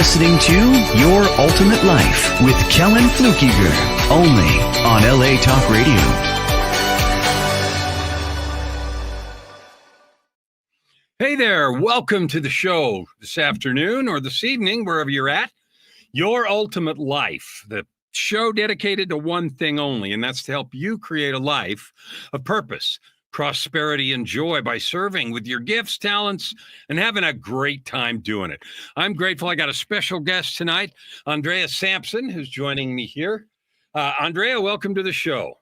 listening to Your Ultimate Life with Kellan Fluckiger, only on LA Talk Radio. Hey there, welcome to the show this afternoon or this evening, wherever you're at. Your Ultimate Life, the show dedicated to one thing only, and that's to help you create a life of purpose, prosperity, and joy by serving with your gifts, talents, and having a great time doing it. I'm grateful I got a special guest tonight, Andrea Sampson, who's joining me here. Andrea, welcome to the show.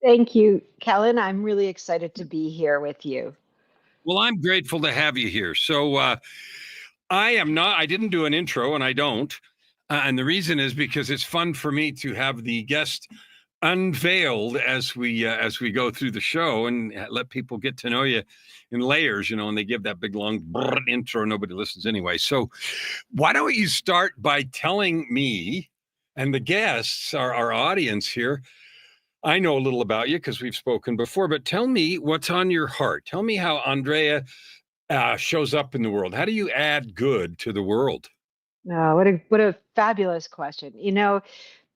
Thank you, Kellan. I'm really excited to be here with you. Well, I'm grateful to have you here. So I didn't do an intro, and I don't. And the reason is because it's fun for me to have the guest unveiled as we go through the show and let people get to know you in layers, and they give that big long intro. Nobody listens anyway. So why don't you start by telling me and the guests, our audience here, I know a little about you because we've spoken before, but tell me what's on your heart. Tell me how Andrea shows up in the world. How do you add good to the world? Oh, what a fabulous question.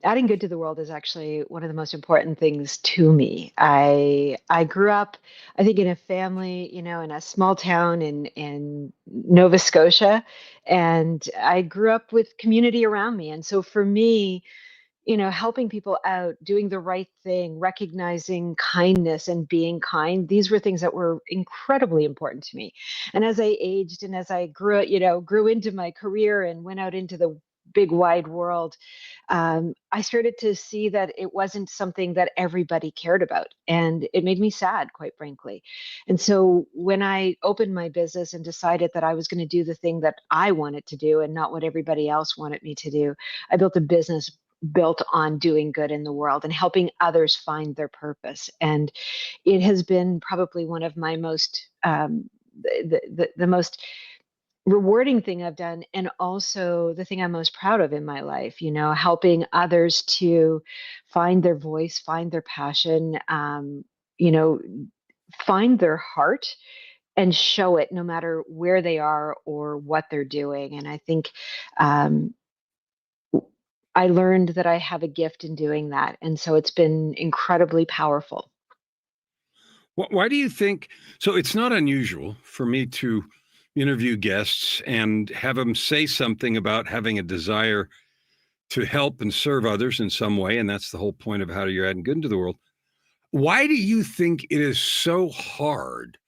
Adding good to the world is actually one of the most important things to me. I grew up, I think, in a family, in a small town in Nova Scotia, and I grew up with community around me. And so for me, helping people out, doing the right thing, recognizing kindness and being kind, these were things that were incredibly important to me. And as I aged and as I grew into my career and went out into the big wide world, I started to see that it wasn't something that everybody cared about. And it made me sad, quite frankly. And so when I opened my business and decided that I was going to do the thing that I wanted to do and not what everybody else wanted me to do, I built a business built on doing good in the world and helping others find their purpose. And it has been probably one of my most the most rewarding thing I've done, and also the thing I'm most proud of in my life, helping others to find their voice, find their passion, find their heart and show it no matter where they are or what they're doing. And I think I learned that I have a gift in doing that. And so it's been incredibly powerful. Why do you think, so it's not unusual for me to interview guests and have them say something about having a desire to help and serve others in some way. And that's the whole point of how you're adding good into the world. Why do you think it is so hard,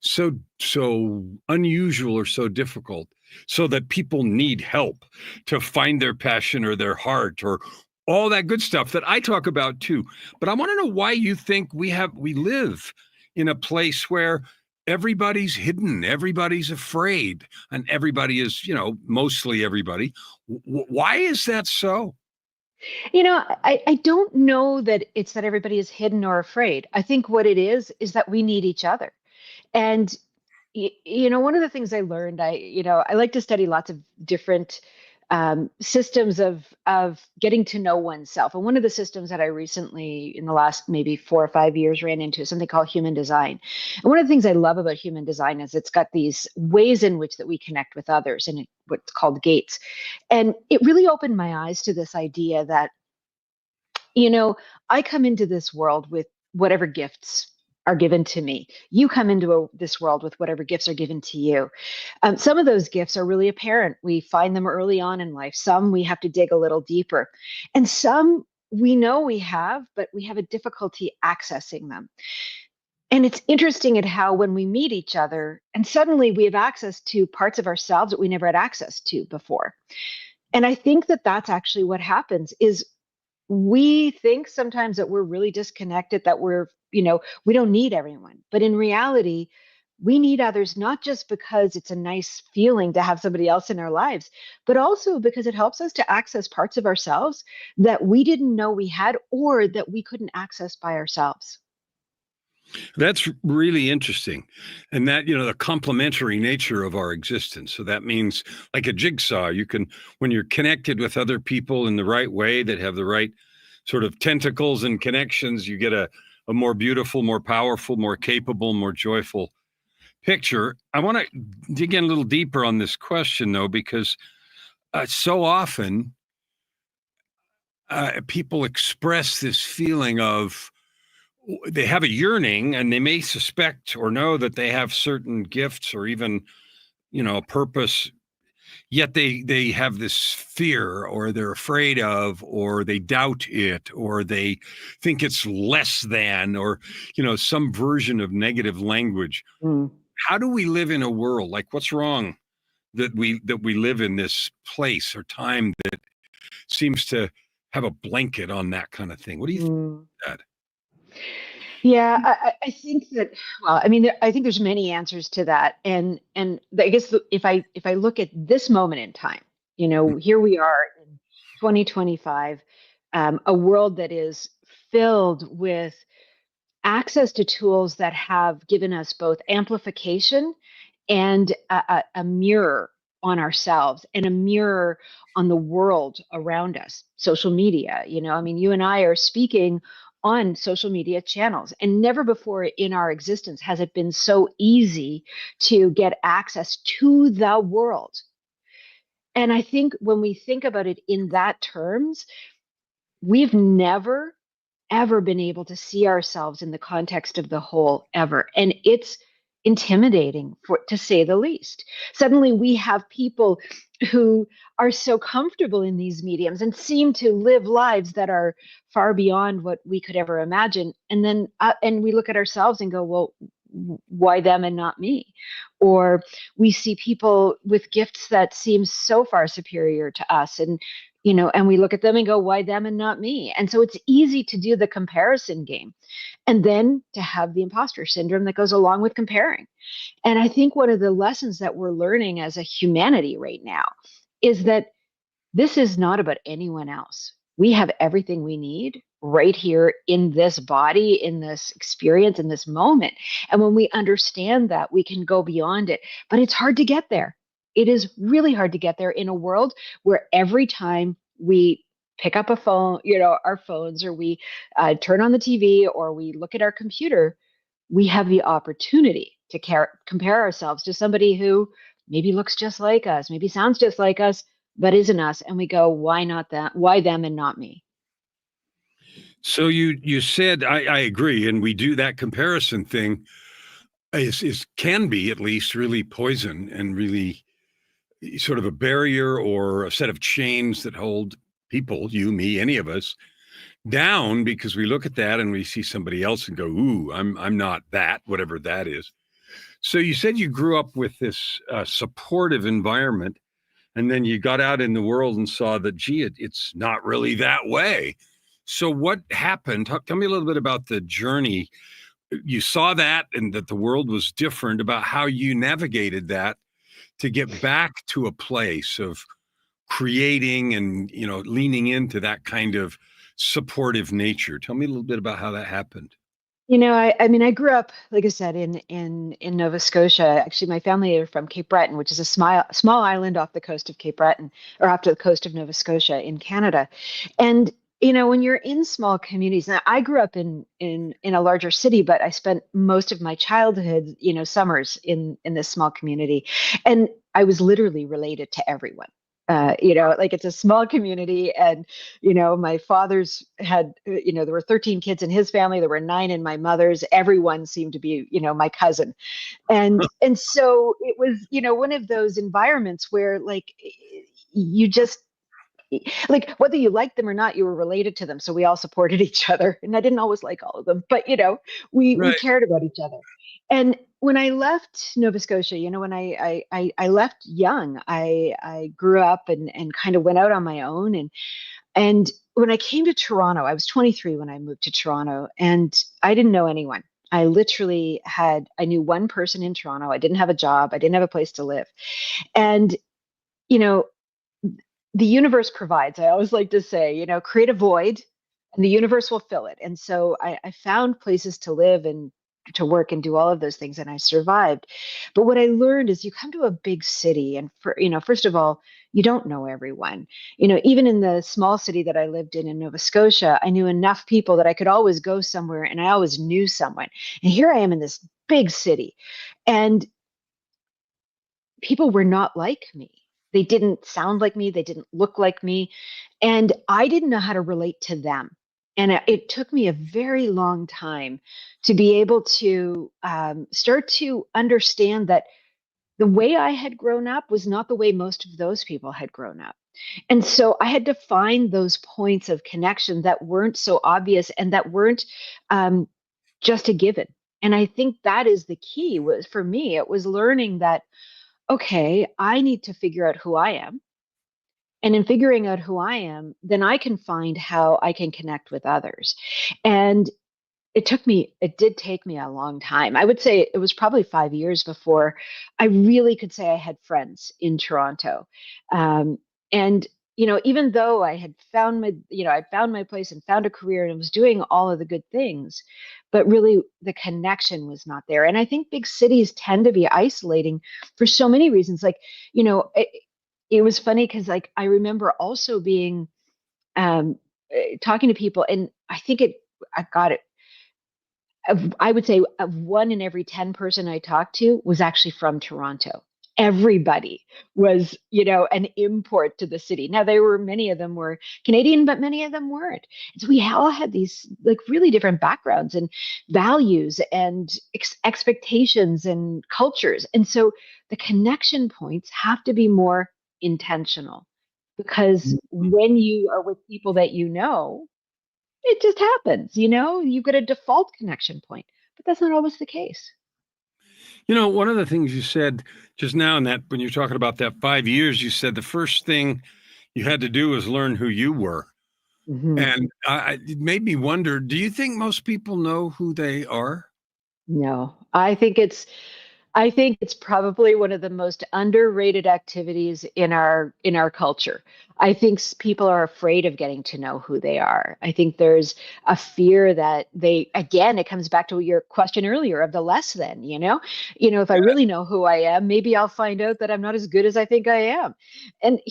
so unusual or so difficult, so that people need help to find their passion or their heart or all that good stuff that I talk about too? But I want to know why you think we live in a place where everybody's hidden, everybody's afraid, and everybody is, mostly everybody. Why is that so? I don't know that it's that everybody is hidden or afraid. I think what it is that we need each other. And one of the things I learned, I like to study lots of different systems of getting to know oneself. And one of the systems that I recently, in the last maybe 4 or 5 years, ran into is something called human design. And one of the things I love about human design is it's got these ways in which that we connect with others, and what's called gates. And it really opened my eyes to this idea that, I come into this world with whatever gifts are given to me. You come into this world with whatever gifts are given to you. Some of those gifts are really apparent. We find them early on in life. Some we have to dig a little deeper. And some we know we have, but we have a difficulty accessing them. And it's interesting at how when we meet each other and suddenly we have access to parts of ourselves that we never had access to before. And I think that that's actually what happens is we think sometimes that we're really disconnected, that we don't need everyone. But in reality, we need others, not just because it's a nice feeling to have somebody else in our lives, but also because it helps us to access parts of ourselves that we didn't know we had or that we couldn't access by ourselves. That's really interesting. And that, the complementary nature of our existence. So that means like a jigsaw, when you're connected with other people in the right way that have the right sort of tentacles and connections, you get a more beautiful, more powerful, more capable, more joyful picture. I want to dig in a little deeper on this question though, because So often people express this feeling of they have a yearning, and they may suspect or know that they have certain gifts or even, a purpose, yet they have this fear, or they're afraid of, or they doubt it, or they think it's less than, or some version of negative language. Mm. How do we live in a world, like, what's wrong that we live in this place or time that seems to have a blanket on that kind of thing? What do you think Mm. of that? Yeah, I think that. Well, I mean, I think there's many answers to that, and I guess if I look at this moment in time, here we are in 2025, a world that is filled with access to tools that have given us both amplification and a mirror on ourselves and a mirror on the world around us. Social media, I mean, you and I are speaking on social media channels, and never before in our existence has it been so easy to get access to the world. And I think when we think about it in that terms, we've never ever been able to see ourselves in the context of the whole ever, and it's intimidating, for to say the least. Suddenly we have people who are so comfortable in these mediums and seem to live lives that are far beyond what we could ever imagine, and then and we look at ourselves and go, well, why them and not me? Or we see people with gifts that seem so far superior to us, and we look at them and go, why them and not me? And so it's easy to do the comparison game, and then to have the imposter syndrome that goes along with comparing. And I think one of the lessons that we're learning as a humanity right now is that this is not about anyone else. We have everything we need right here in this body, in this experience, in this moment. And when we understand that, we can go beyond it. But it's hard to get there. It is really hard to get there in a world where every time we pick up a phone, our phones, or we turn on the TV, or we look at our computer, we have the opportunity to compare ourselves to somebody who maybe looks just like us, maybe sounds just like us, but isn't us. And we go, why not that? Why them and not me? So you said, I agree, and we do that comparison thing, is can be at least really poison, and really sort of a barrier or a set of chains that hold people, you, me, any of us, down, because we look at that and we see somebody else and go, ooh, I'm not that, whatever that is. So you said you grew up with this supportive environment, and then you got out in the world and saw that, gee, it's not really that way. So what happened? Tell me a little bit about the journey. You saw that, and that the world was different, about how you navigated that to get back to a place of creating and, leaning into that kind of supportive nature. Tell me a little bit about how that happened. I mean, I grew up, like I said, in Nova Scotia. Actually, my family are from Cape Breton, which is a small island off the coast of Cape Breton, or off to the coast of Nova Scotia in Canada. And when you're in small communities, now I grew up in a larger city, but I spent most of my childhood, summers in this small community, and I was literally related to everyone. Like, it's a small community, and my father's had, there were 13 kids in his family, there were 9 in my mother's. Everyone seemed to be, my cousin. And so it was, one of those environments where, like, you just, like, whether you liked them or not, you were related to them. So we all supported each other, and I didn't always like all of them, but we Right. cared about each other. And when I left Nova Scotia, when I left young, I grew up and kind of went out on my own. And when I came to Toronto, I was 23 when I moved to Toronto, and I didn't know anyone. I knew one person in Toronto. I didn't have a job. I didn't have a place to live. And, you know, the universe provides. I always like to say, create a void and the universe will fill it. And so I found places to live and to work and do all of those things, and I survived. But what I learned is, you come to a big city, and first of all, you don't know everyone. Even in the small city that I lived in Nova Scotia, I knew enough people that I could always go somewhere, and I always knew someone. And here I am in this big city, and people were not like me. They didn't sound like me. They didn't look like me. And I didn't know how to relate to them. And it took me a very long time to be able to start to understand that the way I had grown up was not the way most of those people had grown up. And so I had to find those points of connection that weren't so obvious and that weren't um, just a given. And I think that is the key was for me, it was learning that, okay, I need to figure out who I am. And in figuring out who I am, then I can find how I can connect with others. And it did take me a long time. I would say it was probably 5 years before I really could say I had friends in Toronto. Um, and, even though I had found I found my place and found a career and was doing all of the good things, but really the connection was not there. And I think big cities tend to be isolating for so many reasons. Like, it was funny because like I remember also being um, talking to people, and I got it I would say of 1 in every 10 person I talked to was actually from Toronto. Everybody was, an import to the city. Now, many of them were Canadian, but many of them weren't. And so we all had these like really different backgrounds and values and expectations and cultures. And so the connection points have to be more intentional because when you are with people that it just happens, you get a default connection point, but that's not always the case. One of the things you said just now, in that when you're talking about that 5 years, you said the first thing you had to do was learn who you were. Hmm. And it made me wonder, do you think most people know who they are? No, I think it's probably one of the most underrated activities in our culture. I think people are afraid of getting to know who they are. I think there's a fear that again, it comes back to your question earlier of the less than, if I really know who I am, maybe I'll find out that I'm not as good as I think I am. And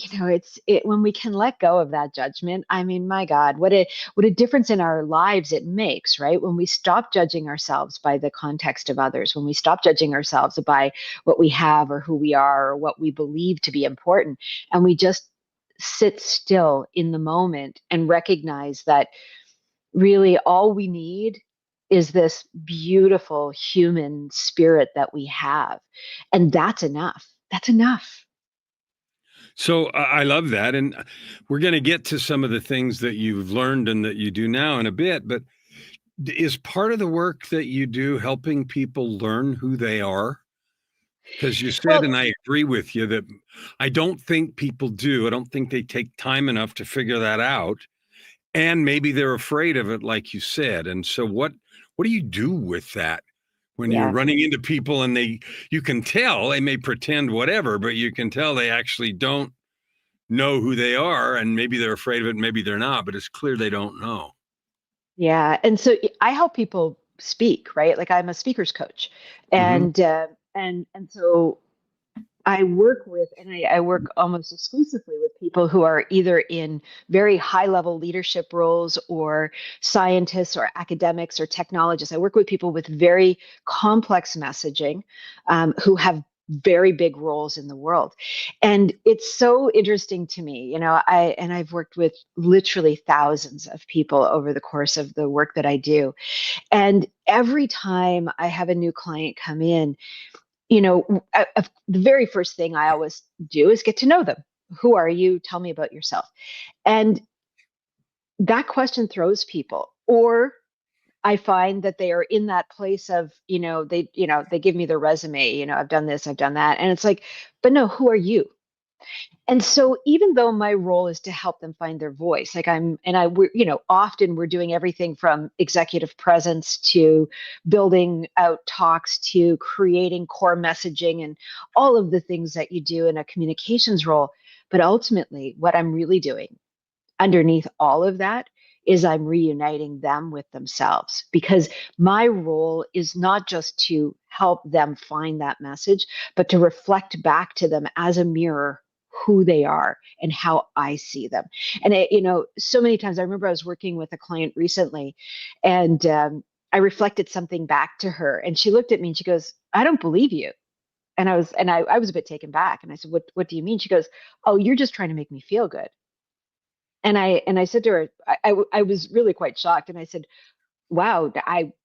when we can let go of that judgment, I mean, my God, what a difference in our lives it makes, right? When we stop judging ourselves by the context of others, when we stop judging ourselves by what we have or who we are or what we believe to be important, and we just sit still in the moment and recognize that really all we need is this beautiful human spirit that we have. And that's enough. That's enough. So I love that. And we're going to get to some of the things that you've learned and that you do now in a bit. But is part of the work that you do helping people learn who they are? Because you said, Well, and I agree with you, that I don't think people do. I don't think they take time enough to figure that out. And maybe they're afraid of it, like you said. And so what do you do with that when you're yeah. running into people and you can tell they may pretend whatever, but you can tell they actually don't know who they are, and maybe they're afraid of it, maybe they're not, but it's clear they don't know. Yeah, and so I help people speak, right? Like I'm a speaker's coach, Hmm. and so I work almost exclusively with people who are either in very high level leadership roles or scientists or academics or technologists. I work with people with very complex messaging, who have very big roles in the world. And it's so interesting to me, I've worked with literally thousands of people over the course of the work that I do. And every time I have a new client come in, the very first thing I always do is get to know them. Who are you? Tell me about yourself. And that question throws people. Or I find that they are in that place of, they give me their resume, I've done this, I've done that. And it's like, but no, who are you? And so even though my role is to help them find their voice, like often we're doing everything from executive presence to building out talks to creating core messaging and all of the things that you do in a communications role. But ultimately, what I'm really doing underneath all of that is I'm reuniting them with themselves, because my role is not just to help them find that message, but to reflect back to them as a mirror who they are and how I see them. And so many times I remember I was working with a client recently, and I reflected something back to her, and she looked at me and she goes, "I don't believe you." And I was a bit taken back. And I said, what do you mean? She goes, oh, you're just trying to make me feel good. And I said to her, I was really quite shocked. And I said, wow,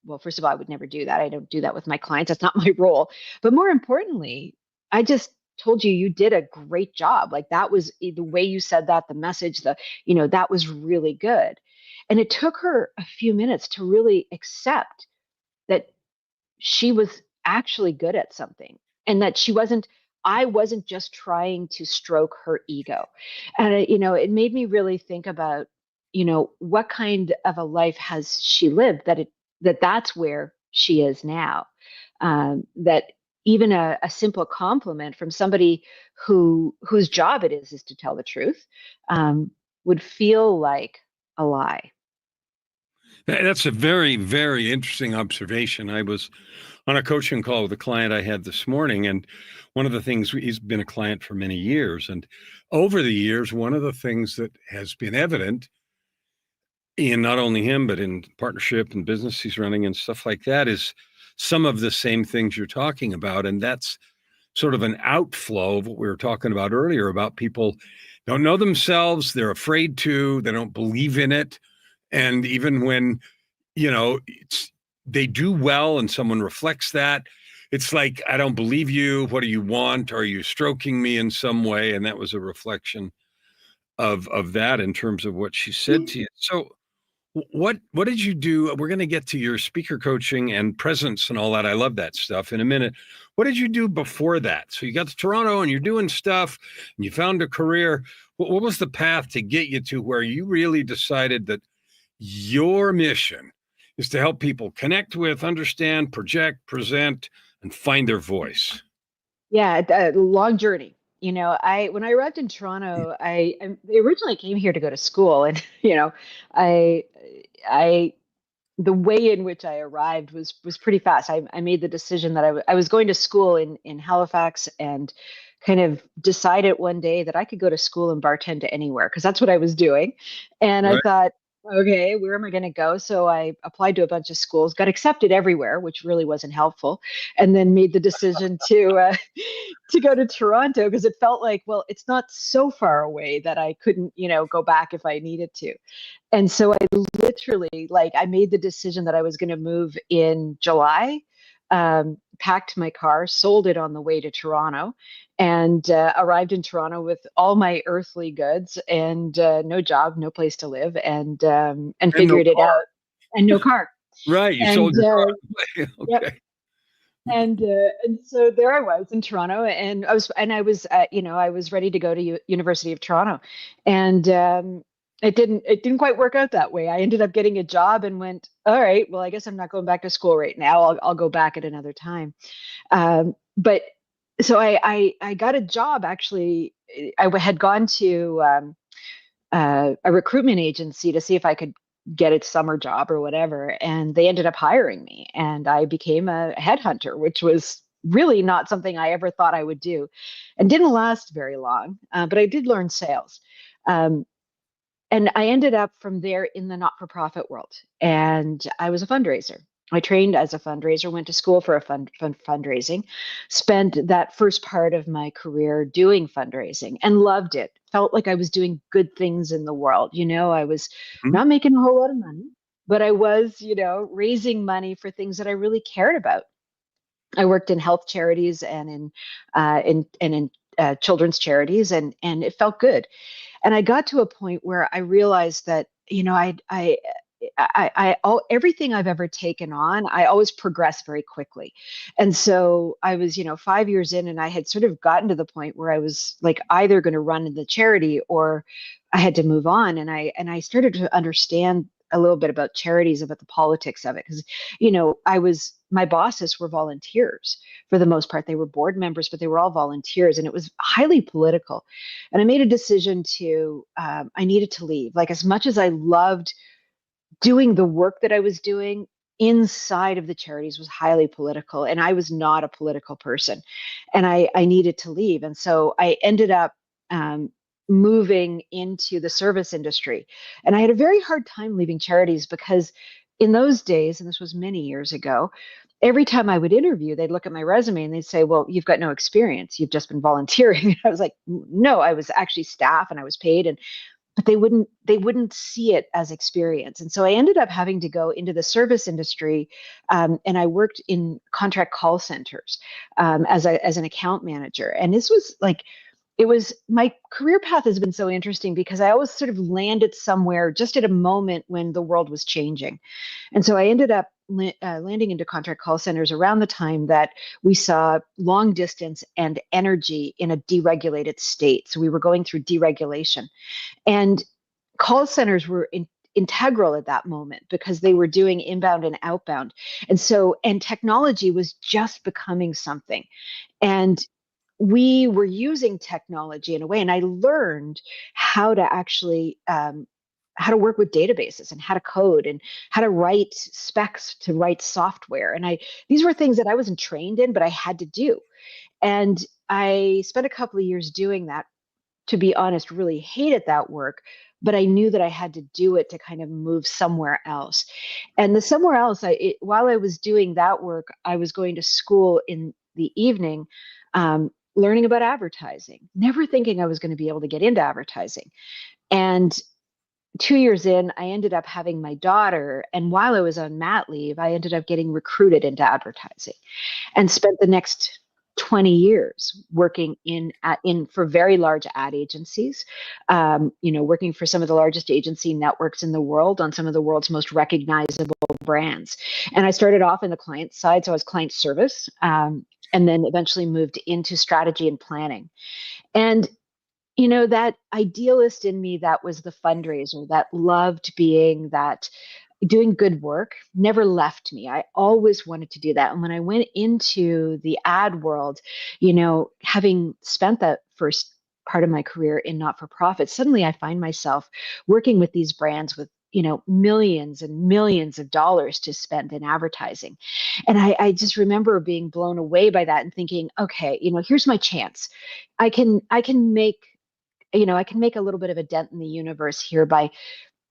well, first of all, I would never do that. I don't do that with my clients. That's not my role. But more importantly, I just told you did a great job. Like that was the way you said that, the message, that was really good. And it took her a few minutes to really accept that she was actually good at something and that I wasn't just trying to stroke her ego. And it made me really think about, what kind of a life has she lived that's where she is now. That even a simple compliment from somebody whose job it is to tell the truth, would feel like a lie. That's a very, very interesting observation. I was on a coaching call with a client I had this morning, and one of the things, he's been a client for many years. And over the years, one of the things that has been evident in not only him, but in partnership and business he's running and stuff like that is some of the same things you're talking about. And that's sort of an outflow of what we were talking about earlier about people don't know themselves, they're afraid to, they don't believe in it. And even when, they do well and someone reflects that, it's like, I don't believe you. What do you want? Are you stroking me in some way? And that was a reflection of that in terms of what she said to you. So what did you do? We're going to get to your speaker coaching and presence and all that. I love that stuff in a minute. What did you do before that? So you got to Toronto and you're doing stuff and you found a career. What was the path to get you to where you really decided that your mission is to help people connect with, understand, project, present, and find their voice? Yeah, a long journey. When I arrived in Toronto, I originally came here to go to school, and I I the way in which I arrived was pretty fast. I made the decision that I was going to school in Halifax, and kind of decided one day that I could go to school and bartend anywhere because that's what I was doing. And I Right. thought, okay, where am I going to go? So I applied to a bunch of schools, got accepted everywhere, which really wasn't helpful, and then made the decision to to go to Toronto because it felt like, well, it's not so far away that I couldn't, go back if I needed to. And so I literally, like, I made the decision that I was going to move in July, packed my car, sold it on the way to Toronto, and arrived in Toronto with all my earthly goods and no job, no place to live, and And no figured it car. out, and no car. Right. You And sold your car. yep. Okay. And so there I was in Toronto, and I was ready to go to University of Toronto, and it didn't quite work out that way. I ended up getting a job and went, all right, well, I guess I'm not going back to school right now. I'll go back at another time. But so I got a job actually. I had gone to a recruitment agency to see if I could get a summer job or whatever, and they ended up hiring me, and I became a headhunter, which was really not something I ever thought I would do, and didn't last very long. But I did learn sales. Um, and I ended up from there in the not-for-profit world, and I was a fundraiser. I trained as a fundraiser, went to school for fundraising, spent that first part of my career doing fundraising and loved it. Felt like I was doing good things in the world. I was Mhm. not making a whole lot of money, but I was, raising money for things that I really cared about. I worked in health charities and in children's charities, and it felt good. And I got to a point where I realized that, everything I've ever taken on, I always progress very quickly. And so I was, 5 years in, and I had sort of gotten to the point where I was like either going to run in the charity or I had to move on. And I started to understand a little bit about charities, about the politics of it. Because, my bosses were volunteers for the most part. They were board members, but they were all volunteers, and it was highly political. And I made a decision I needed to leave. Like, as much as I loved doing the work that I was doing, inside of the charities was highly political, and I was not a political person, and I needed to leave. And so I ended up moving into the service industry. And I had a very hard time leaving charities because in those days, and this was many years ago, every time I would interview, they'd look at my resume and they'd say, well, you've got no experience. You've just been volunteering. I was like, no, I was actually staff and I was paid. But they wouldn't see it as experience. And so I ended up having to go into the service industry, and I worked in contract call centers, as an account manager. And this was like, it was, my career path has been so interesting because I always sort of landed somewhere just at a moment when the world was changing. And so I ended up landing into contract call centers around the time that we saw long distance and energy in a deregulated state. So we were going through deregulation. And call centers were integral at that moment because they were doing inbound and outbound. And technology was just becoming something. And we were using technology in a way, and I learned how to actually how to work with databases and how to code and how to write specs to write software. And these were things that I wasn't trained in, but I had to do. And I spent a couple of years doing that. To be honest, really hated that work, but I knew that I had to do it to kind of move somewhere else. And the somewhere else, while I was doing that work, I was going to school in the evening, learning about advertising, never thinking I was going to be able to get into advertising. And 2 years in, I ended up having my daughter. And while I was on mat leave, I ended up getting recruited into advertising and spent the next 20 years working in for very large ad agencies, working for some of the largest agency networks in the world on some of the world's most recognizable brands. And I started off in the client side, so I was client service, and then eventually moved into strategy and planning. And that idealist in me, that was the fundraiser, that loved doing good work, never left me. I always wanted to do that. And when I went into the ad world, having spent that first part of my career in not-for-profit, suddenly I find myself working with these brands with millions and millions of dollars to spend in advertising. And I just remember being blown away by that and thinking, okay, here's my chance. I can make a little bit of a dent in the universe here by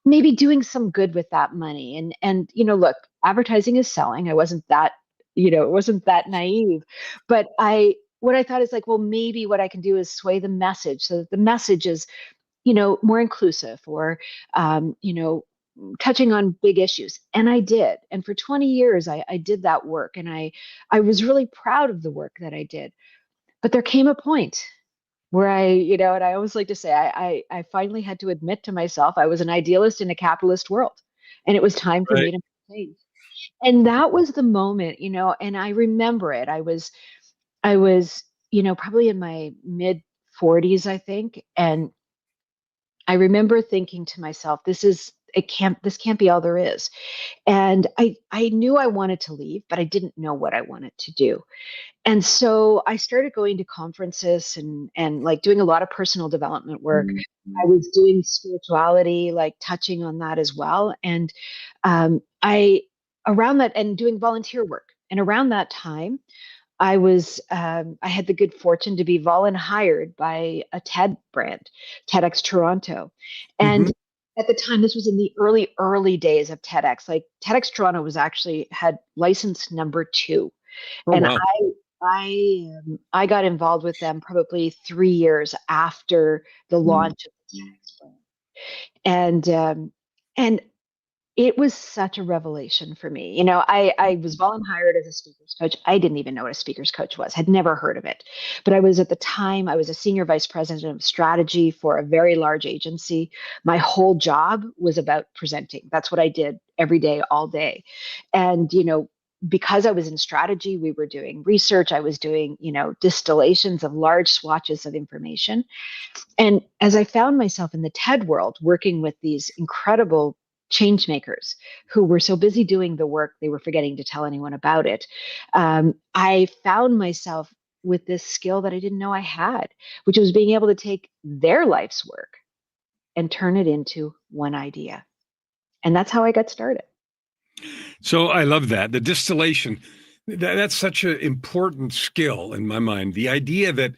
maybe doing some good with that money. And look, advertising is selling. I wasn't that, it wasn't that naive, but what I thought is like, well, maybe what I can do is sway the message so that the message is, more inclusive, or, touching on big issues. And I did. And for 20 years, I did that work, and I was really proud of the work that I did. But there came a point where and I always like to say, I finally had to admit to myself I was an idealist in a capitalist world, and it was time for me Right. to change. And that was the moment, and I remember it. I was, probably in my mid 40s, I think. And I remember thinking to myself, this can't be all there is. And I knew I wanted to leave, but I didn't know what I wanted to do. And so I started going to conferences and like doing a lot of personal development work. I was doing spirituality, like touching on that as well. And I around that, and doing volunteer work. And around that time, I had the good fortune to be hired by a TED brand, TEDx Toronto. And Mhm. at the time, this was in the early days of TEDx. Like TEDx Toronto had license number 2. Oh, And wow. I got involved with them probably 3 years after the launch of the TEDx brand. And it was such a revelation for me. I was hired as a speakers coach. I didn't even know what a speakers coach was, had never heard of it. But at the time, I was a senior vice president of strategy for a very large agency. My whole job was about presenting. That's what I did every day, all day. And, because I was in strategy, we were doing research. I was doing, distillations of large swatches of information. And as I found myself in the TED world, working with these incredible change makers who were so busy doing the work, they were forgetting to tell anyone about it. I found myself with this skill that I didn't know I had, which was being able to take their life's work and turn it into one idea. And that's how I got started. So I love that. The distillation, that's such an important skill in my mind. The idea that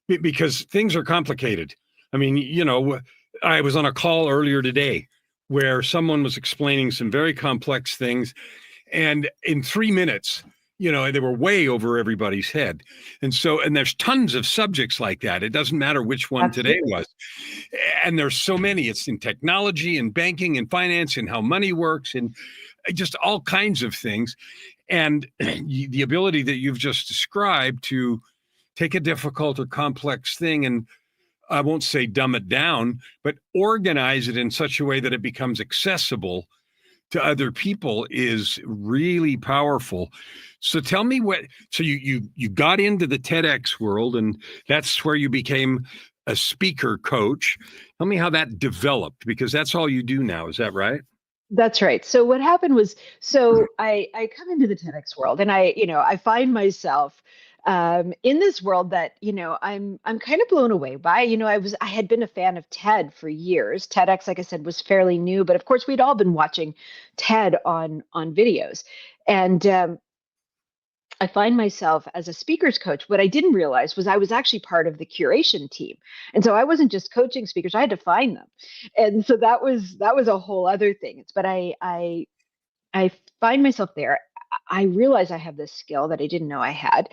because things are complicated. I mean, I was on a call earlier today where someone was explaining some very complex things. And in 3 minutes, they were way over everybody's head. And there's tons of subjects like that. It doesn't matter which one today Absolutely. was. And there's so many. It's in technology and banking and finance and how money works and just all kinds of things. And the ability that you've just described to take a difficult or complex thing and, I won't say dumb it down, but organize it in such a way that it becomes accessible to other people is really powerful. So tell me so you got into the TEDx world, and that's where you became a speaker coach. Tell me how that developed, because that's all you do now. Is that right? That's right. So what happened was, so I come into the TEDx world, and I find myself in this world that, I'm kind of blown away by. I had been a fan of TED for years. TEDx, like I said, was fairly new, but of course we'd all been watching TED on videos. And I find myself as a speakers coach. What I didn't realize was I was actually part of the curation team. And so I wasn't just coaching speakers, I had to find them. And so that was a whole other thing. But I find myself there. I realize I have this skill that I didn't know I had.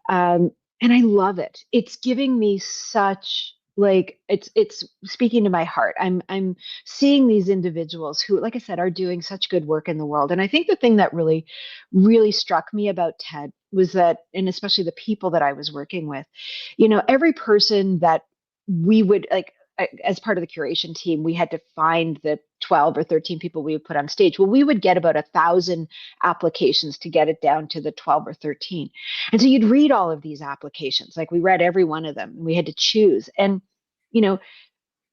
And I love it. It's giving me such, like, it's speaking to my heart. I'm seeing these individuals who, like I said, are doing such good work in the world. And I think the thing that really struck me about TED was that, and especially the people that I was working with, every person that we would like, as part of the curation team, we had to find the 12 or 13 people we would put on stage. Well, we would get about 1,000 applications to get it down to the 12 or 13. And so you'd read all of these applications, like we read every one of them, and we had to choose. And, you know,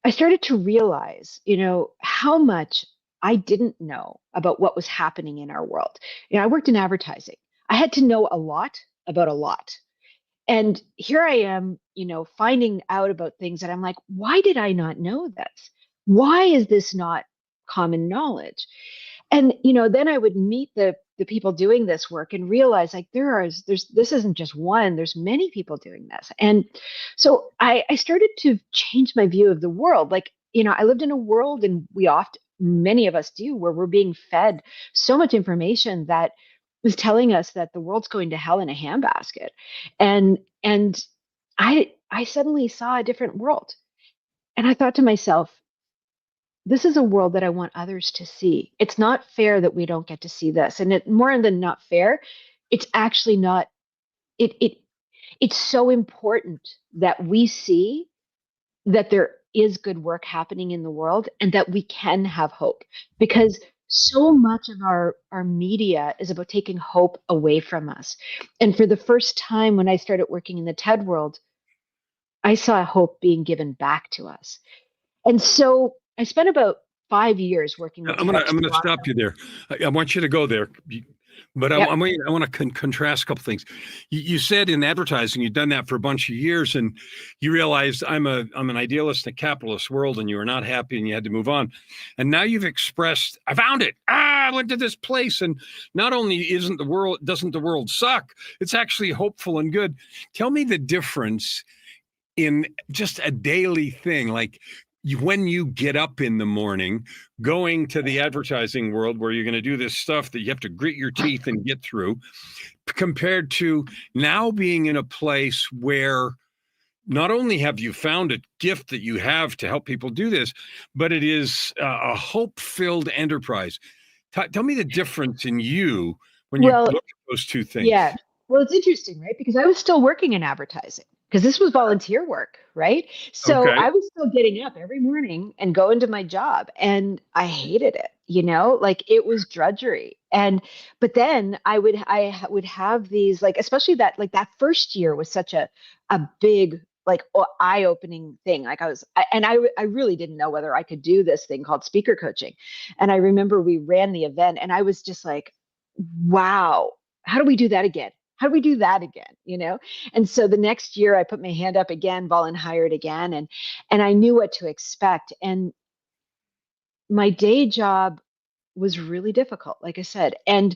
I started to realize, how much I didn't know about what was happening in our world. I worked in advertising. I had to know a lot about a lot. And here I am, finding out about things that I'm like, why did I not know this? Why is this not common knowledge? And then I would meet the people doing this work and realize, like, there's this isn't just one, there's many people doing this. And so I started to change my view of the world. Like, I lived in a world, and many of us do, where we're being fed so much information that was telling us that the world's going to hell in a handbasket. And I suddenly saw a different world. And I thought to myself, this is a world that I want others to see. It's not fair that we don't get to see this. And it more than not fair, it's actually not it it's so important that we see that there is good work happening in the world and that we can have hope, because so much of our media is about taking hope away from us. And for the first time, when I started working in the TED world, I saw hope being given back to us. And so I spent about 5 years working with TEDx I'm gonna Toronto. stop you there. I want you to go there, but Yep. I want to contrast a couple things. You said in advertising you've done that for a bunch of years, and you realized I'm an idealist in a capitalist world, and you were not happy, and you had to move on. And now you've expressed, I found it. I went to this place, and not only doesn't the world suck, it's actually hopeful and good. Tell me the difference in just a daily thing, like when you get up in the morning, going to the advertising world where you're going to do this stuff that you have to grit your teeth and get through, compared to now being in a place where not only have you found a gift that you have to help people do this, but it is a hope-filled enterprise. Tell me the difference in you when you Well, look at those two things. yeah. Well, it's interesting, right? Because I was still working in advertising, because this was volunteer work, right? So Okay. I was still getting up every morning and going to my job, and I hated it, like it was drudgery. But then I would have these, like, especially that first year was such a big, like, eye-opening thing. Like I really didn't know whether I could do this thing called speaker coaching. And I remember we ran the event, and I was just like, wow, how do we do that again? How do we do that again? And so the next year I put my hand up again, volunteered again, and I knew what to expect. And my day job was really difficult, like I said. And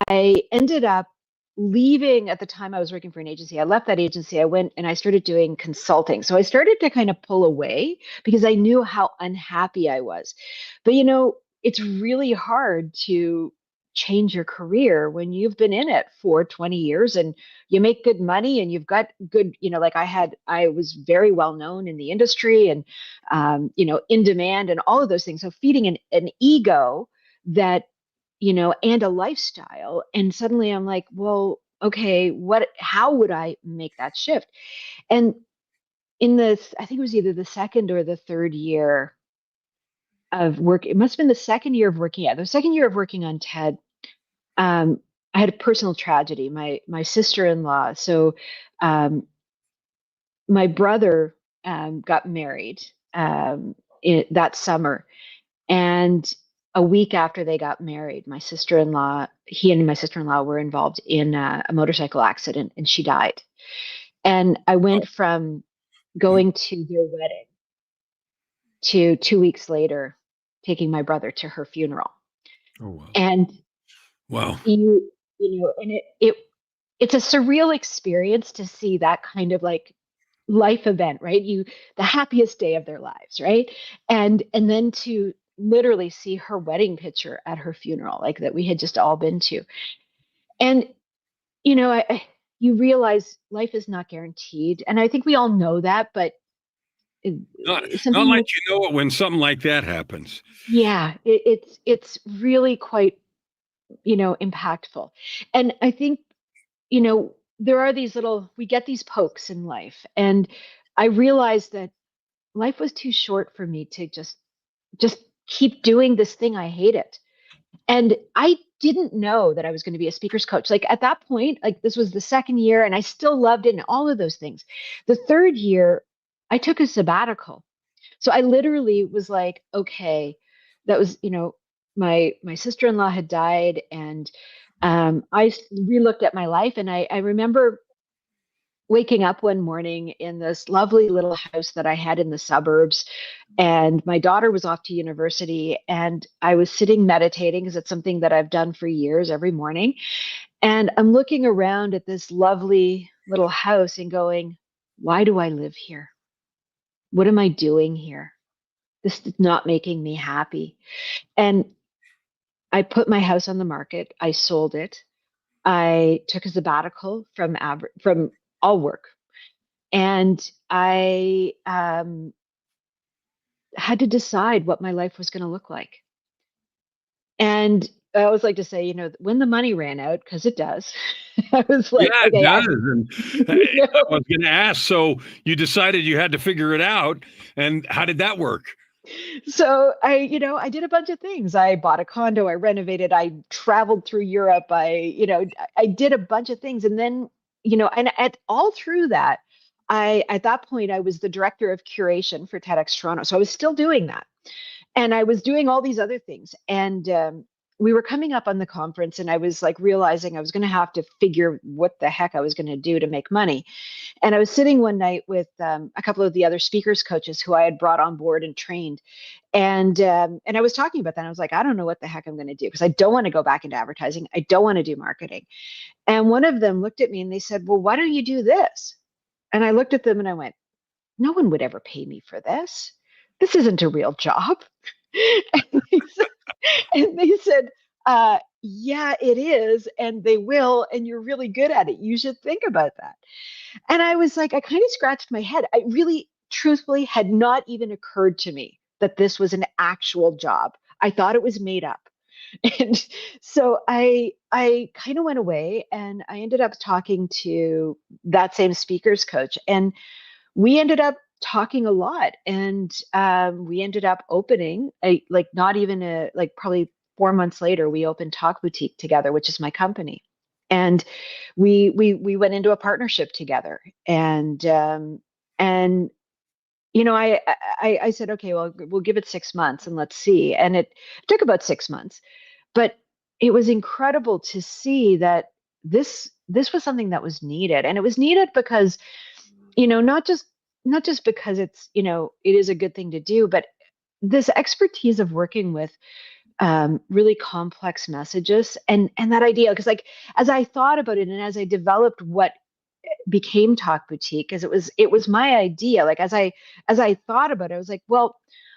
I ended up leaving. At the time I was working for an agency. I left that agency. I went and I started doing consulting. So I started to kind of pull away because I knew how unhappy I was. But it's really hard to change your career when you've been in it for 20 years and you make good money and you've got good, like I was very well known in the industry and, in demand and all of those things. So feeding an ego that, and a lifestyle. And suddenly I'm like, well, okay, how would I make that shift? And in this, I think it was either the second or the third year of work, it must have been the second year of working. Yeah, the second year of working on TED. um, I had a personal tragedy. My sister-in-law. So um, my brother got married that summer, and a week after they got married, he and my sister-in-law were involved in a motorcycle accident, and she died. And I went from going to their wedding to 2 weeks later taking my brother to her funeral. Oh, wow. And Wow. and it's a surreal experience to see that kind of like life event, right? The happiest day of their lives, right? And then to literally see her wedding picture at her funeral, like that we had just all been to. And you realize life is not guaranteed, and I think we all know that, but Not something like like, you know it when something like that happens. yeah, it's really quite impactful. And I think there are we get these pokes in life. And I realized that life was too short for me to just keep doing this thing I hated. And I didn't know that I was going to be a speaker's coach. Like at that point, like this was the second year and I still loved it and all of those things. The third year, I took a sabbatical. So I literally was like, okay, that was, my sister-in-law had died, and relooked at my life, and I remember waking up one morning in this lovely little house that I had in the suburbs, and my daughter was off to university, and I was sitting meditating because it's something that I've done for years every morning. And I'm looking around at this lovely little house and going, why do I live here? What am I doing here? This is not making me happy. And I put my house on the market. I sold it. I took a sabbatical from all work, and I had to decide what my life was going to look like. And I always like to say, when the money ran out, because it does, I was Yeah, like, it okay, does. And you I know, was going to ask, so you decided you had to figure it out. And how did that work? so I did a bunch of things. I bought a condo, I renovated, I traveled through Europe, I did a bunch of things. And then, and all through that, at that point, I was the director of curation for TEDx Toronto. So I was still doing that. And I was doing all these other things. And we were coming up on the conference, and I was like realizing I was going to have to figure what the heck I was going to do to make money. And I was sitting one night with a couple of the other speakers coaches who I had brought on board and trained. And I was talking about that. I was like, I don't know what the heck I'm going to do, because I don't want to go back into advertising. I don't want to do marketing. And one of them looked at me and they said, well, why don't you do this? And I looked at them and I went, no one would ever pay me for this. This isn't a real job. And they said, yeah, it is. And they will. And you're really good at it. You should think about that. And I was like, I kind of scratched my head. I really, truthfully, had not even occurred to me that this was an actual job. I thought it was made up. And so I kind of went away, and I ended up talking to that same speakers coach, and we ended up talking a lot. And we ended up opening not even probably 4 months later, we opened Talk Boutique together, which is my company. And we went into a partnership together. And I said, okay, well, we'll give it 6 months and let's see. And it took about 6 months, but it was incredible to see that this was something that was needed. And it was needed because, not just because it is a good thing to do, but this expertise of working with really complex messages, and that idea, because like as I thought about it and as I developed what became Talk Boutique, as it was my idea, like as I thought about it, I was like, well,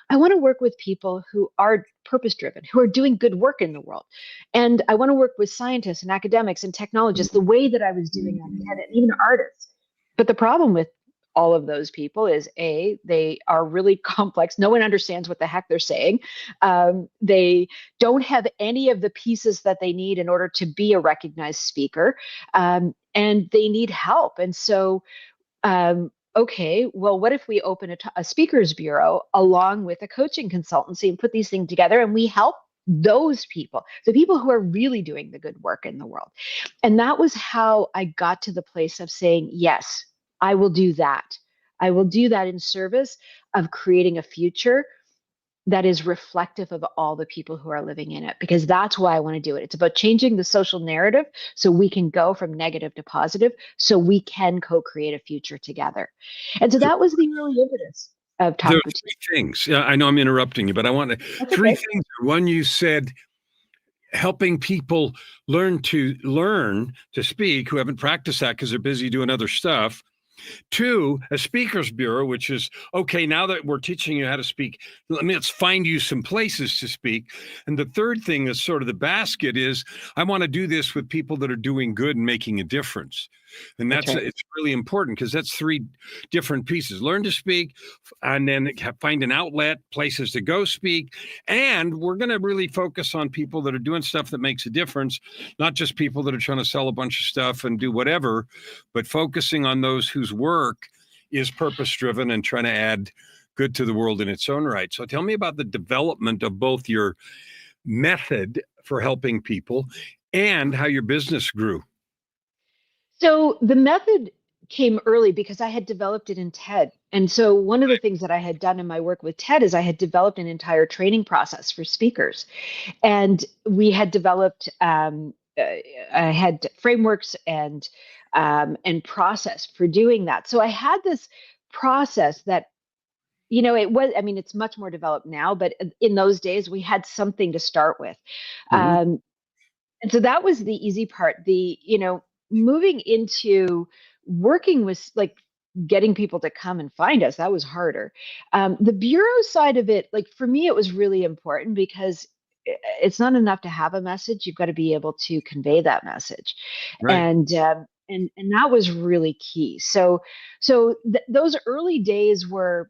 I want to work with people who are purpose driven, who are doing good work in the world. And I want to work with scientists and academics and technologists the way that I was doing on TED, and even artists. But the problem with all of those people is they are really complex. No one understands what the heck they're saying. They don't have any of the pieces that they need in order to be a recognized speaker. And they need help. And so okay, well, what if we open a speakers bureau along with a coaching consultancy and put these things together and we help those people, the people who are really doing the good work in the world? And that was how I got to the place of saying, yes, I will do that. I will do that in service of creating a future that is reflective of all the people who are living in it, because that's why I want to do it. It's about changing the social narrative so we can go from negative to positive, so we can co-create a future together. And so that was the early impetus of There Talk are Boutique. three things. I know I'm interrupting you, but I want to. That's Three okay. things. One, you said helping people learn to speak who haven't practiced that because they're busy doing other stuff. Two, a speakers bureau, which is okay, now that we're teaching you how to speak, let's find you some places to speak. And the third thing that's sort of the basket is I want to do this with people that are doing good and making a difference. And That's right. it's really important because that's three different pieces. Learn to speak, and then find an outlet, places to go speak. And we're going to really focus on people that are doing stuff that makes a difference, not just people that are trying to sell a bunch of stuff and do whatever, but focusing on those whose work is purpose driven and trying to add good to the world in its own right. So tell me about the development of both your method for helping people and how your business grew. So the method came early because I had developed it in TED. And so one of the things that I had done in my work with TED is I had developed an entire training process for speakers. And we had developed, I had frameworks and process for doing that. So I had this process that, it was, I mean, it's much more developed now, but in those days we had something to start with. Mhm. Um, and so that was the easy part. Moving into working with like getting people to come and find us, that was harder. The bureau side of it, like for me, it was really important because it's not enough to have a message. You've got to be able to convey that message. Right. And that was really key. Those early days were,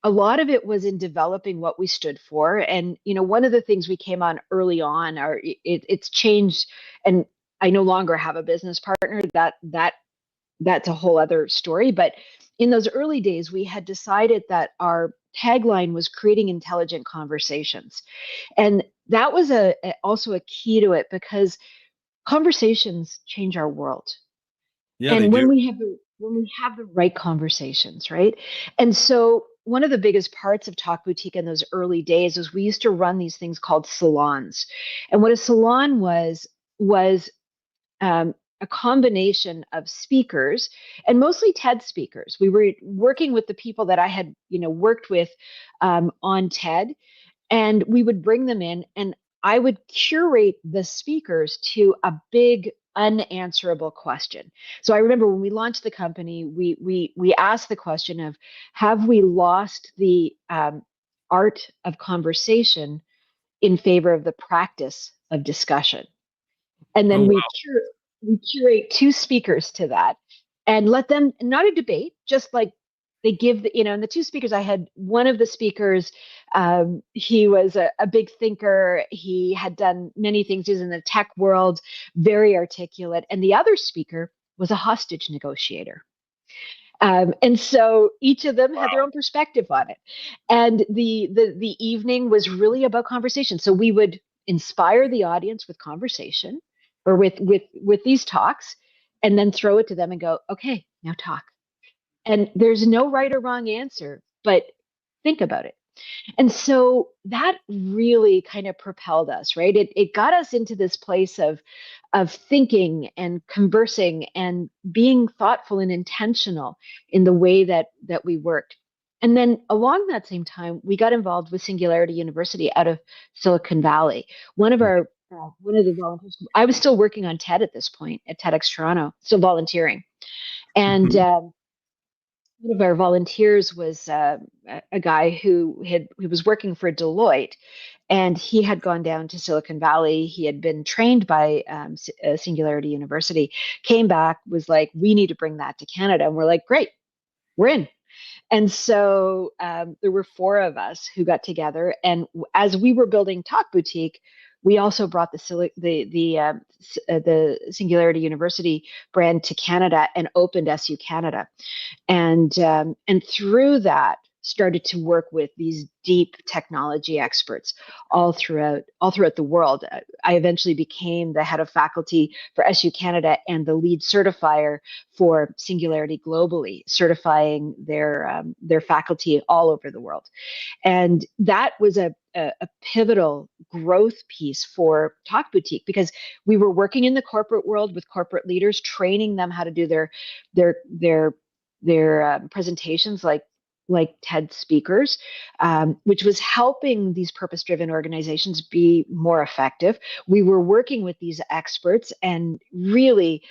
a lot of it was in developing what we stood for. And one of the things we came on early on, it's changed, and I no longer have a business partner. That's a whole other story. But in those early days, we had decided that our tagline was creating intelligent conversations, and that was also a key to it, because conversations change our world. Yeah, they And do. when we have the right conversations, right? And so one of the biggest parts of Talk Boutique in those early days is we used to run these things called salons. And what a salon was a combination of speakers, and mostly TED speakers. We were working with the people that I had worked with on TED, and we would bring them in, and I would curate the speakers to a big unanswerable question. So I remember when we launched the company, we asked the question of, have we lost the art of conversation in favor of the practice of discussion? And Oh, then wow. we curate two speakers to that, and let them, not a debate, just like they give and the two speakers I had, one of the speakers, he was a big thinker. He had done many things. He was in the tech world, very articulate. And the other speaker was a hostage negotiator. And so each of them had their own perspective on it. And the evening was really about conversation. So we would inspire the audience with conversation, or with these talks, and then throw it to them and go, okay, now talk. And there's no right or wrong answer, but think about it. And so that really kind of propelled us, right? It got us into this place of thinking and conversing and being thoughtful and intentional in the way that we worked. And then along that same time, we got involved with Singularity University out of Silicon Valley. One of the volunteers, I was still working on TED at this point at TEDx Toronto, still volunteering. And Mhm. one of our volunteers was a guy who was working for Deloitte, and he had gone down to Silicon Valley. He had been trained by Singularity University, came back, was like, "We need to bring that to Canada," and we're like, "Great, we're in." And so there were four of us who got together, and as we were building Talk Boutique, we also brought the Singularity University brand to Canada and opened SU Canada, and through that started to work with these deep technology experts all throughout the world. I eventually became the head of faculty for SU Canada and the lead certifier for Singularity globally, certifying their faculty all over the world. And that was a pivotal growth piece for Talk Boutique, because we were working in the corporate world with corporate leaders, training them how to do their their presentations like TED speakers, which was helping these purpose-driven organizations be more effective. We were working with these experts and really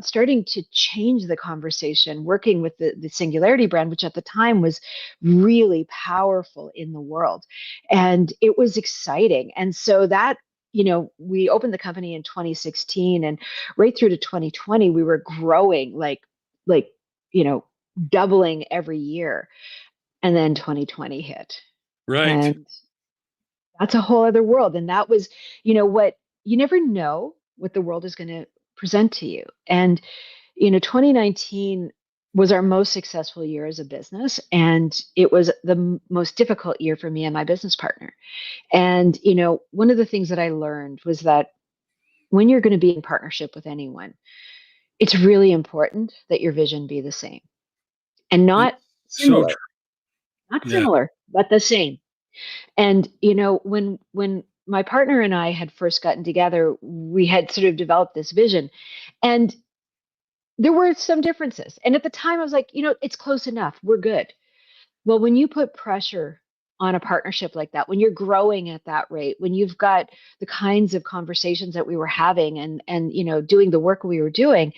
starting to change the conversation, working with the Singularity brand, which at the time was really powerful in the world. And it was exciting. And so that, we opened the company in 2016, and right through to 2020, we were growing like, you know, doubling every year. And then 2020 hit. Right. And that's a whole other world. And that was, what you never know what the world is going to present to you. And, 2019 was our most successful year as a business. And it was the most difficult year for me and my business partner. And, one of the things that I learned was that when you're going to be in partnership with anyone, it's really important that your vision be the same and not So similar, true. Yeah. but the same. And when my partner and I had first gotten together, we had sort of developed this vision, and there were some differences. And at the time, I was like, it's close enough. We're good. Well, when you put pressure on a partnership like that, when you're growing at that rate, when you've got the kinds of conversations that we were having, and doing the work we were doing,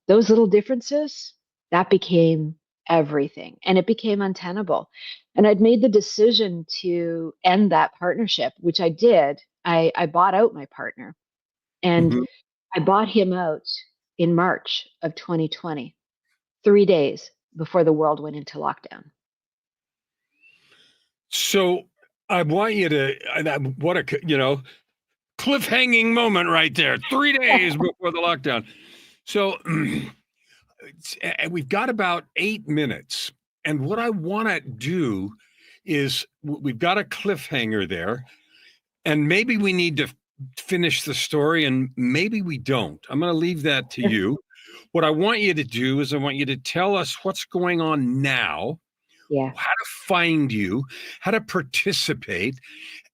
those little differences, that became everything, and it became untenable. And I'd made the decision to end that partnership, which I did. I bought out my partner, and Mhm. I bought him out in March of 2020, 3 days before the world went into lockdown. So I want you to, what a, cliffhanging moment right there. 3 days before the lockdown. So we've got about 8 minutes. And what I want to do is we've got a cliffhanger there. And maybe we need to finish the story, and maybe we don't. I'm going to leave that to you. What I want you to do is I want you to tell us what's going on now, Yeah. how to find you, how to participate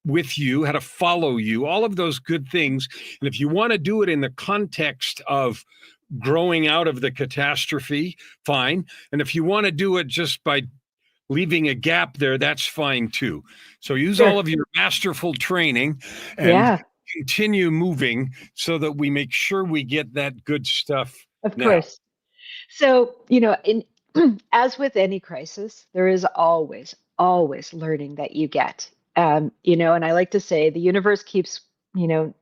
with you, how to follow you, all of those good things. And if you want to do it in the context of growing out of the catastrophe, fine. And if you want to do it just by leaving a gap there, that's fine too. So use all Sure. of your masterful training and Yeah, continue moving so that we make sure we get that good stuff of now. course. So, in as with any crisis, there is always learning that you get. And I like to say the universe keeps,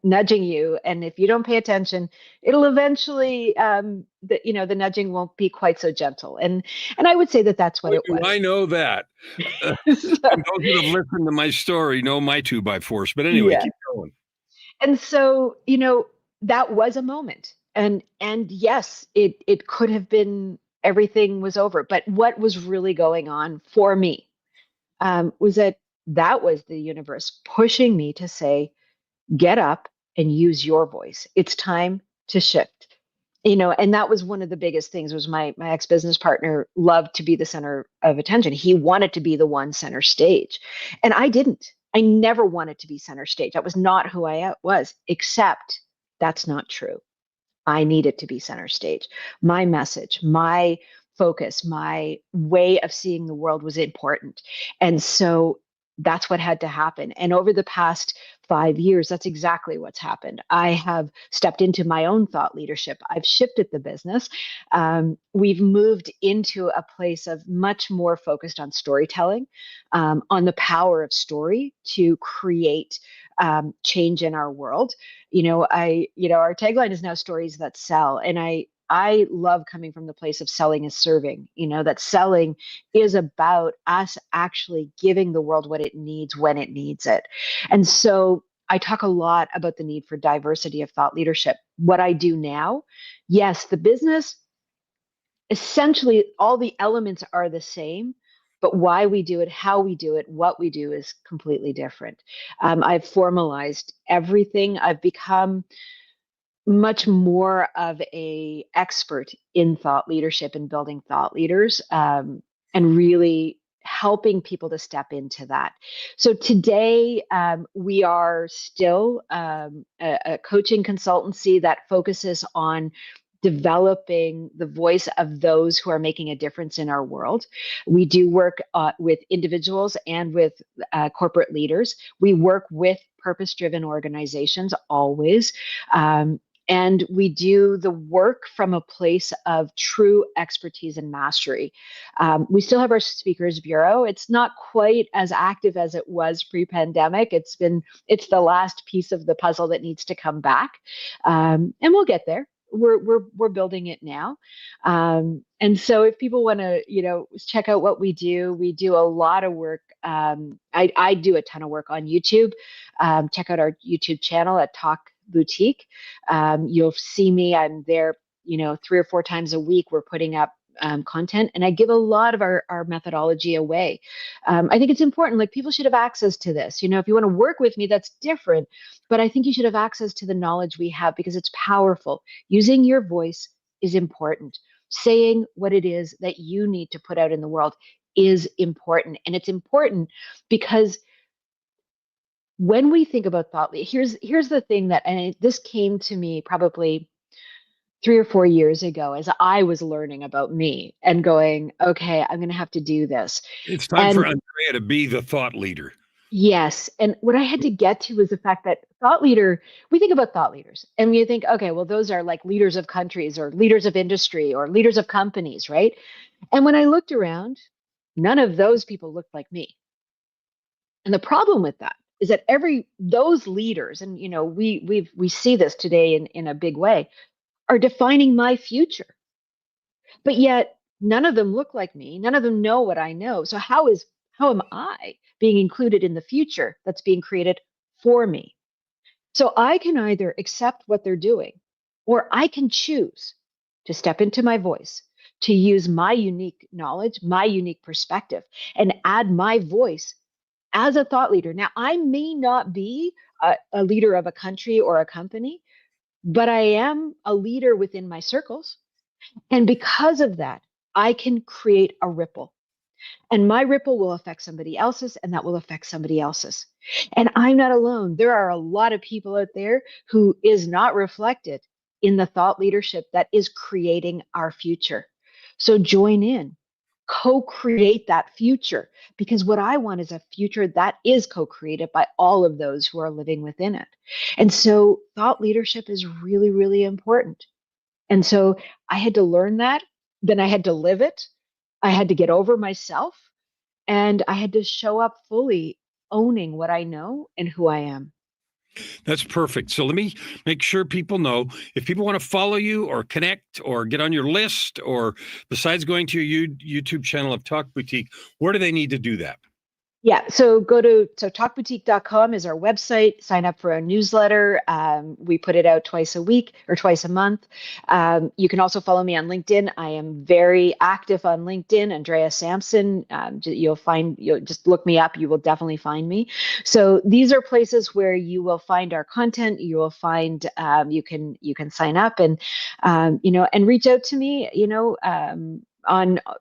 nudging you, and if you don't pay attention, it'll eventually, the nudging won't be quite so gentle. And I would say that that's what Boy, it do I was. know that. So, And those that have listened to my story know my two by force. But anyway, yeah. keep going. And so, that was a moment. And yes, it could have been everything was over. But what was really going on for me was that was the universe pushing me to say, get up and use your voice. It's time to shift. And that was one of the biggest things. Was my ex-business partner loved to be the center of attention. He wanted to be the one center stage, and I didn't. I never wanted to be center stage. That was not who I was. Except that's not true. I needed to be center stage. My message, my focus, my way of seeing the world was important. And so that's what had to happen. And over the past 5 years, that's exactly what's happened. I have stepped into my own thought leadership. I've shifted the business. We've moved into a place of much more focused on storytelling, on the power of story to create change in our world. Our tagline is now stories that sell. And I love coming from the place of selling is serving, that selling is about us actually giving the world what it needs when it needs it. And so I talk a lot about the need for diversity of thought leadership. What I do now, yes, the business, essentially all the elements are the same, but why we do it, how we do it, what we do is completely different. I've formalized everything. I've become much more of a expert in thought leadership and building thought leaders, and really helping people to step into that. So today, we are still a coaching consultancy that focuses on developing the voice of those who are making a difference in our world. We do work with individuals and with corporate leaders. We work with purpose-driven organizations always. And we do the work from a place of true expertise and mastery. We still have our speakers bureau. It's not quite as active as it was pre-pandemic. It's the last piece of the puzzle that needs to come back, and we'll get there. We're building it now. And so if people want to, check out what we do a lot of work. I do a ton of work on YouTube. Check out our YouTube channel at Talk Boutique. You'll see me. I'm there, 3 or 4 times a week. We're putting up content, and I give a lot of our methodology away. I think it's important. Like, people should have access to this. If you want to work with me, that's different. But I think you should have access to the knowledge we have because it's powerful. Using your voice is important. Saying what it is that you need to put out in the world is important, and it's important because when we think about thought leadership, here's the thing and this came to me probably 3 or 4 years ago as I was learning about me and going, okay, I'm going to have to do this. It's time for Andrea to be the thought leader. Yes. And what I had to get to was the fact that we think about thought leaders and we think, okay, well, those are like leaders of countries or leaders of industry or leaders of companies, right? And when I looked around, none of those people looked like me. And the problem with that is that those leaders, and we see this today in a big way, are defining my future. But yet none of them look like me. None of them know what I know. So how am I being included in the future that's being created for me? So I can either accept what they're doing, or I can choose to step into my voice, to use my unique knowledge, my unique perspective, and add my voice as a thought leader. Now, I may not be a leader of a country or a company, but I am a leader within my circles. And because of that, I can create a ripple. And my ripple will affect somebody else's, and that will affect somebody else's. And I'm not alone. There are a lot of people out there who is not reflected in the thought leadership that is creating our future. So join in, co-create that future, because what I want is a future that is co-created by all of those who are living within it. And so thought leadership is really, really important. And so I had to learn that. Then I had to live it. I had to get over myself, and I had to show up fully owning what I know and who I am. That's perfect. So let me make sure people know, if people want to follow you or connect or get on your list, or besides going to your YouTube channel of Talk Boutique, where do they need to do that? Yeah, so talkboutique.com is our website. Sign up for our newsletter. We put it out twice a week or twice a month. You can also follow me on LinkedIn. I am very active on LinkedIn, Andrea Sampson. You'll just look me up. You will definitely find me. So these are places where you will find our content. You will find you can sign up and and reach out to me.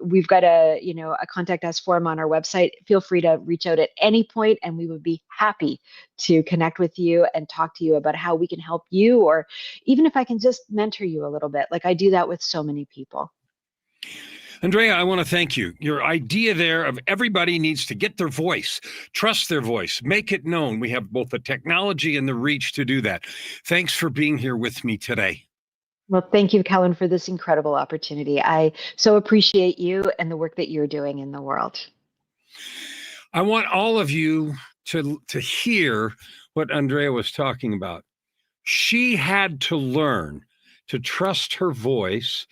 We've got a contact us form on our website. Feel free to reach out at any point, and we would be happy to connect with you and talk to you about how we can help you, or even if I can just mentor you a little bit. Like, I do that with so many people. Andrea, I want to thank you. Your idea there of everybody needs to get their voice, trust their voice, make it known. We have both the technology and the reach to do that. Thanks for being here with me today. Well, thank you, Kellan, for this incredible opportunity. I so appreciate you and the work that you're doing in the world. I want all of you to hear what Andrea was talking about. She had to learn to trust her voice,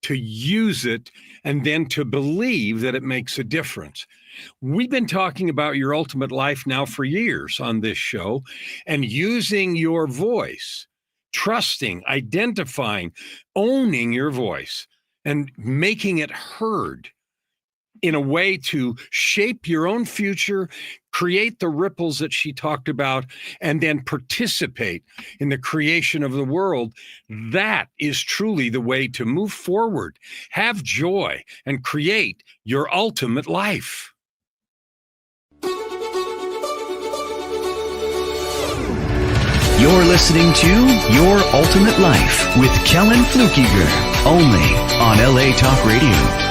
to use it, and then to believe that it makes a difference. We've been talking about your ultimate life now for years on this show, and using your voice, trusting, identifying, owning your voice, and making it heard in a way to shape your own future, create the ripples that she talked about, and then participate in the creation of the world. That is truly the way to move forward, have joy, and create your ultimate life. You're listening to Your Ultimate Life with Kellan Fluckiger, only on LA Talk Radio.